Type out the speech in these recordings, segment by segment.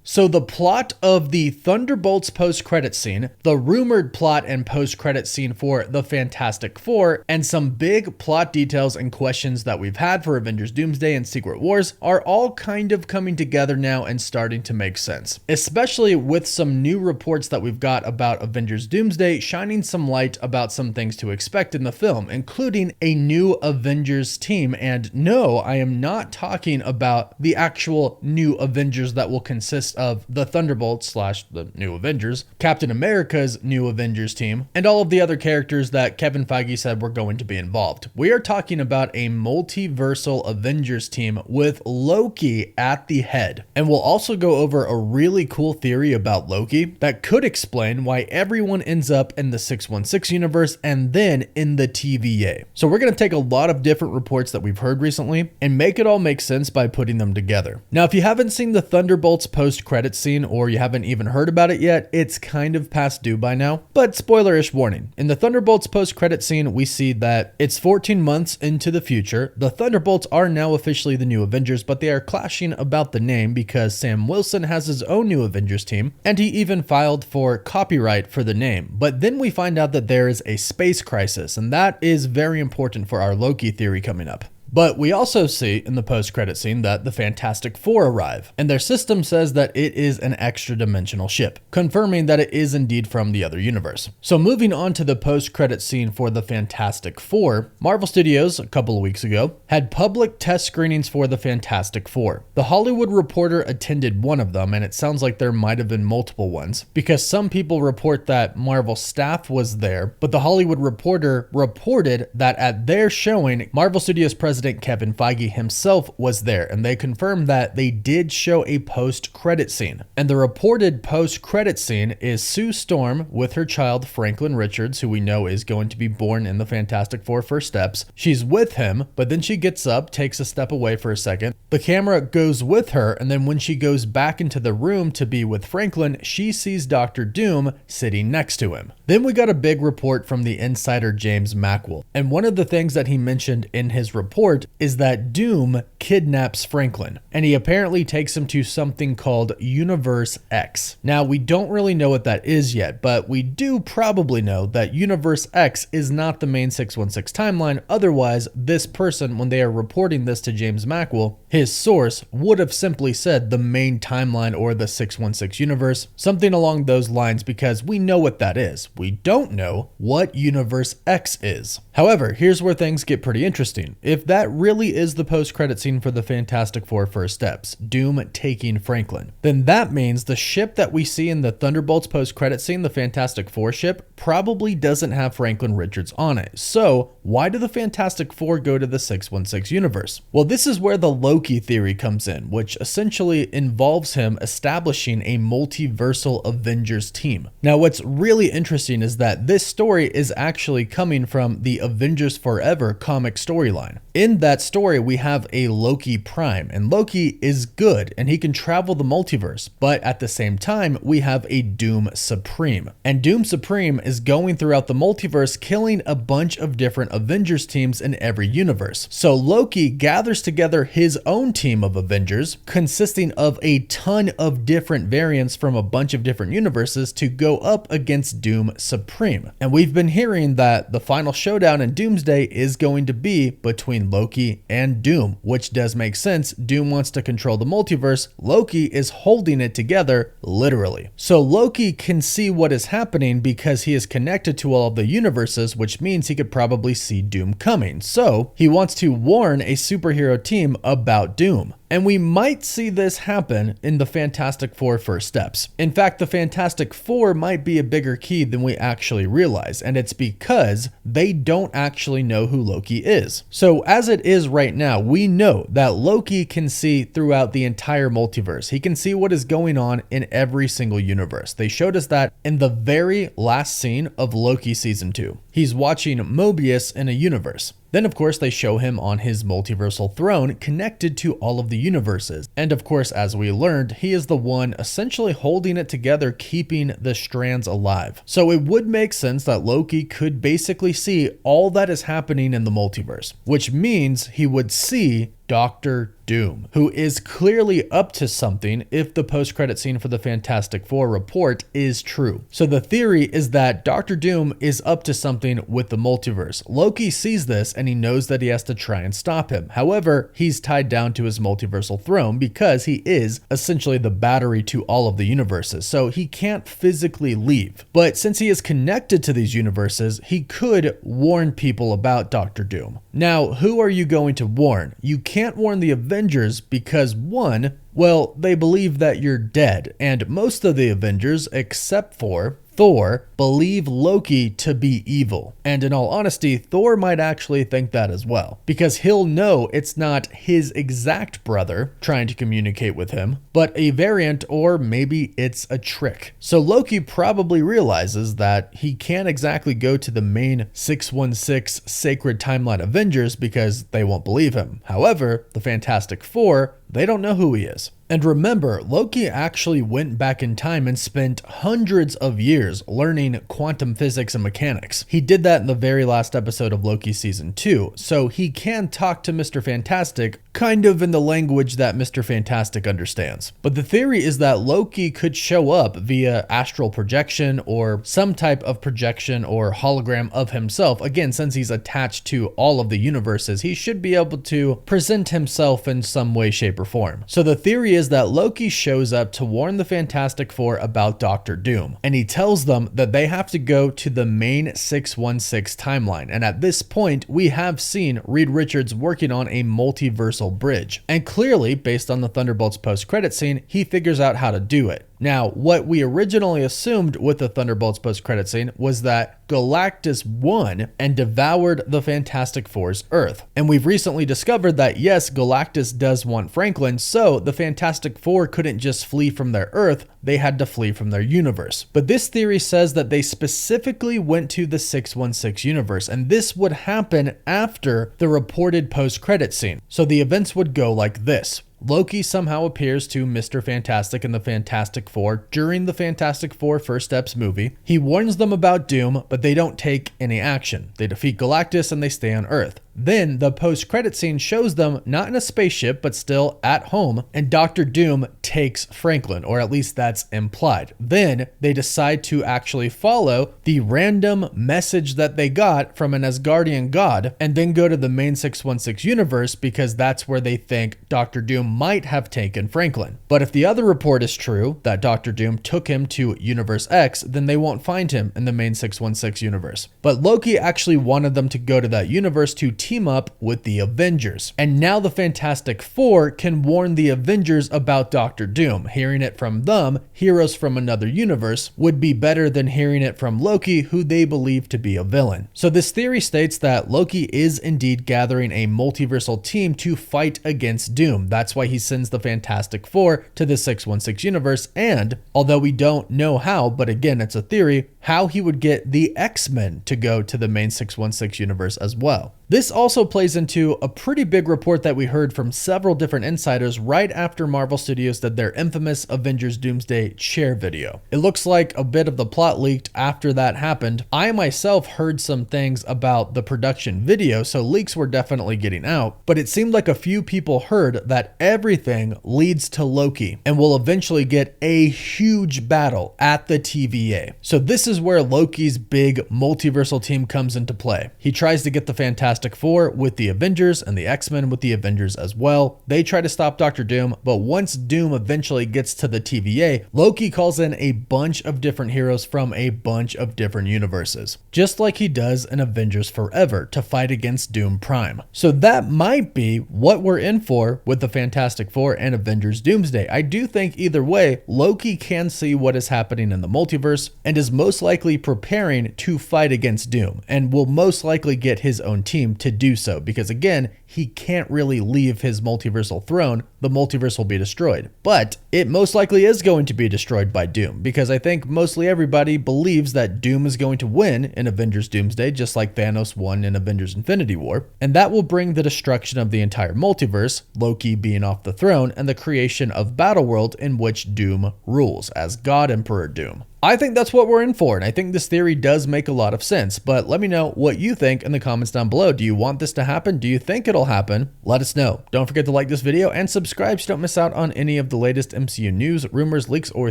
So the plot of the Thunderbolts post-credit scene, the rumored plot and post-credit scene for the Fantastic Four, and some big plot details and questions that we've had for Avengers Doomsday and Secret Wars are all kind of coming together now and starting to make sense. Especially with some new reports that we've got about Avengers Doomsday shining some light about some things to expect in the film, including a new Avengers team. And no, I am not talking about the actual new Avengers that will consist of the Thunderbolts / the new Avengers, Captain America's new Avengers team, and all of the other characters that Kevin Feige said were going to be involved. We are talking about a multiversal Avengers team with Loki at the head. And we'll also go over a really cool theory about Loki that could explain why everyone ends up in the 616 universe and then in the TVA. So we're going to take a lot of different reports that we've heard recently and make it all make sense by putting them together. Now, if you haven't seen the Thunderbolts post-credit scene or you haven't even heard about it yet, it's kind of past due by now. But spoiler-ish warning. In the Thunderbolts post-credit scene, we see that it's 14 months into the future. The Thunderbolts are now officially the new Avengers, but they are clashing about the name because Sam Wilson has his own new Avengers team, and he even filed for copyright for the name. But then we find out that there is a space crisis, and that is very important for our Loki theory coming up. But we also see in the post-credit scene that the Fantastic Four arrive, and their system says that it is an extra-dimensional ship, confirming that it is indeed from the other universe. So moving on to the post-credit scene for the Fantastic Four, Marvel Studios, a couple of weeks ago, had public test screenings for the Fantastic Four. The Hollywood Reporter attended one of them, and it sounds like there might have been multiple ones, because some people report that Marvel staff was there, but the Hollywood Reporter reported that at their showing, Marvel Studios President Kevin Feige himself was there, and they confirmed that they did show a post-credit scene. And the reported post-credit scene is Sue Storm with her child Franklin Richards, who we know is going to be born in the Fantastic Four first steps. She's with him, but then she gets up, takes a step away for a second. The camera goes with her, and then when she goes back into the room to be with Franklin, she sees Dr. Doom sitting next to him. Then we got a big report from the insider James Mackwell, and one of the things that he mentioned in his report is that Doom kidnaps Franklin, and he apparently takes him to something called Universe X. Now, we don't really know what that is yet, but we do probably know that Universe X is not the main 616 timeline. Otherwise, this person, when they are reporting this to James Mackwell, his source would have simply said the main timeline or the 616 universe, something along those lines, because we know what that is. We don't know what Universe X is. However, here's where things get pretty interesting. If that really is the post-credit scene for the Fantastic Four first steps, Doom taking Franklin, then that means the ship that we see in the Thunderbolts post-credit scene, the Fantastic Four ship, probably doesn't have Franklin Richards on it. So why do the Fantastic Four go to the 616 universe? Well, this is where the Loki theory comes in, which essentially involves him establishing a multiversal Avengers team. Now, what's really interesting is that this story is actually coming from the Avengers Forever comic storyline. In that story, we have a Loki Prime, and Loki is good, and he can travel the multiverse, but at the same time, we have a Doom Supreme. And Doom Supreme is going throughout the multiverse, killing a bunch of different Avengers teams in every universe. So Loki gathers together his own team of Avengers, consisting of a ton of different variants from a bunch of different universes to go up against Doom Supreme. And we've been hearing that the final showdown in Doomsday is going to be between Loki and Doom, which does make sense. Doom wants to control the multiverse. Loki is holding it together, literally. So Loki can see what is happening because he is connected to all of the universes, which means he could probably see Doom coming. So he wants to warn a superhero team about Doom. And we might see this happen in the Fantastic Four first steps. In fact, the Fantastic Four might be a bigger key than we actually realize, and it's because they don't actually know who Loki is. So as it is right now, we know that Loki can see throughout the entire multiverse. He can see what is going on in every single universe. They showed us that in the very last scene of Loki Season 2. He's watching Mobius in a universe. Then, of course, they show him on his multiversal throne connected to all of the universes. And of course, as we learned, he is the one essentially holding it together, keeping the strands alive. So it would make sense that Loki could basically see all that is happening in the multiverse, which means he would see Doctor Doom, who is clearly up to something if the post-credit scene for the Fantastic Four report is true. So the theory is that Doctor Doom is up to something with the multiverse. Loki sees this and he knows that he has to try and stop him. However, he's tied down to his multiversal throne because he is essentially the battery to all of the universes, so he can't physically leave. But since he is connected to these universes, he could warn people about Doctor Doom. Now, who are you going to warn? You can't warn the Avengers because one, well, they believe that you're dead, and most of the Avengers, except for Thor, believe Loki to be evil. And in all honesty, Thor might actually think that as well, because he'll know it's not his exact brother trying to communicate with him, but a variant, or maybe it's a trick. So Loki probably realizes that he can't exactly go to the main 616 Sacred Timeline Avengers because they won't believe him. However, the Fantastic Four, they don't know who he is. And remember, Loki actually went back in time and spent hundreds of years learning quantum physics and mechanics. He did that in the very last episode of Loki Season 2, so he can talk to Mr. Fantastic kind of in the language that Mr. Fantastic understands. But the theory is that Loki could show up via astral projection or some type of projection or hologram of himself. Again, since he's attached to all of the universes, he should be able to present himself in some way, shape, or form. So the theory is that Loki shows up to warn the Fantastic Four about Doctor Doom, and he tells them that they have to go to the main 616 timeline. And at this point, we have seen Reed Richards working on a multiversal bridge. And clearly, based on the Thunderbolts post-credit scene, he figures out how to do it. Now, what we originally assumed with the Thunderbolts post-credit scene was that Galactus won and devoured the Fantastic Four's Earth. And we've recently discovered that yes, Galactus does want Franklin, so the Fantastic Four couldn't just flee from their Earth, they had to flee from their universe. But this theory says that they specifically went to the 616 universe, and this would happen after the reported post-credit scene. So the events would go like this. Loki somehow appears to Mr. Fantastic and the Fantastic Four during the Fantastic Four First Steps movie. He warns them about Doom, but they don't take any action. They defeat Galactus and they stay on Earth. Then the post-credit scene shows them not in a spaceship, but still at home, and Doctor Doom takes Franklin, or at least that's implied. Then they decide to actually follow the random message that they got from an Asgardian god, and then go to the main 616 universe because that's where they think Doctor Doom might have taken Franklin. But if the other report is true, that Doctor Doom took him to Universe X, then they won't find him in the main 616 universe. But Loki actually wanted them to go to that universe to team up with the Avengers. And now the Fantastic Four can warn the Avengers about Doctor Doom. Hearing it from them, heroes from another universe, would be better than hearing it from Loki, who they believe to be a villain. So this theory states that Loki is indeed gathering a multiversal team to fight against Doom. That's why he sends the Fantastic Four to the 616 universe, and although we don't know how, but again, it's a theory, how he would get the X-Men to go to the main 616 universe as well. This also plays into a pretty big report that we heard from several different insiders right after Marvel Studios did their infamous Avengers Doomsday chair video. It looks like a bit of the plot leaked after that happened. I myself heard some things about the production video, so leaks were definitely getting out, but it seemed like a few people heard that everything leads to Loki and will eventually get a huge battle at the TVA. So this is where Loki's big multiversal team comes into play. He tries to get the Fantastic Four with the Avengers and the X-Men with the Avengers as well. They try to stop Doctor Doom, but once Doom eventually gets to the TVA, Loki calls in a bunch of different heroes from a bunch of different universes, just like he does in Avengers Forever to fight against Doom Prime. So that might be what we're in for with the Fantastic Four and Avengers Doomsday. I do think either way, Loki can see what is happening in the multiverse and is most likely preparing to fight against Doom, and will most likely get his own team to do so because again, he can't really leave his multiversal throne. The multiverse will be destroyed, but it most likely is going to be destroyed by Doom because I think mostly everybody believes that Doom is going to win in Avengers Doomsday, just like Thanos won in Avengers Infinity War, and that will bring the destruction of the entire multiverse, Loki being off the throne, and the creation of Battleworld in which Doom rules as God Emperor Doom. I think that's what we're in for, and I think this theory does make a lot of sense, but let me know what you think in the comments down below. Do you want this to happen? Do you think it'll it'll happen, let us know. Don't forget to like this video and subscribe so you don't miss out on any of the latest MCU news, rumors, leaks, or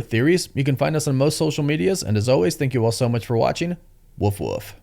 theories. You can find us on most social medias, and as always, thank you all so much for watching. Woof woof.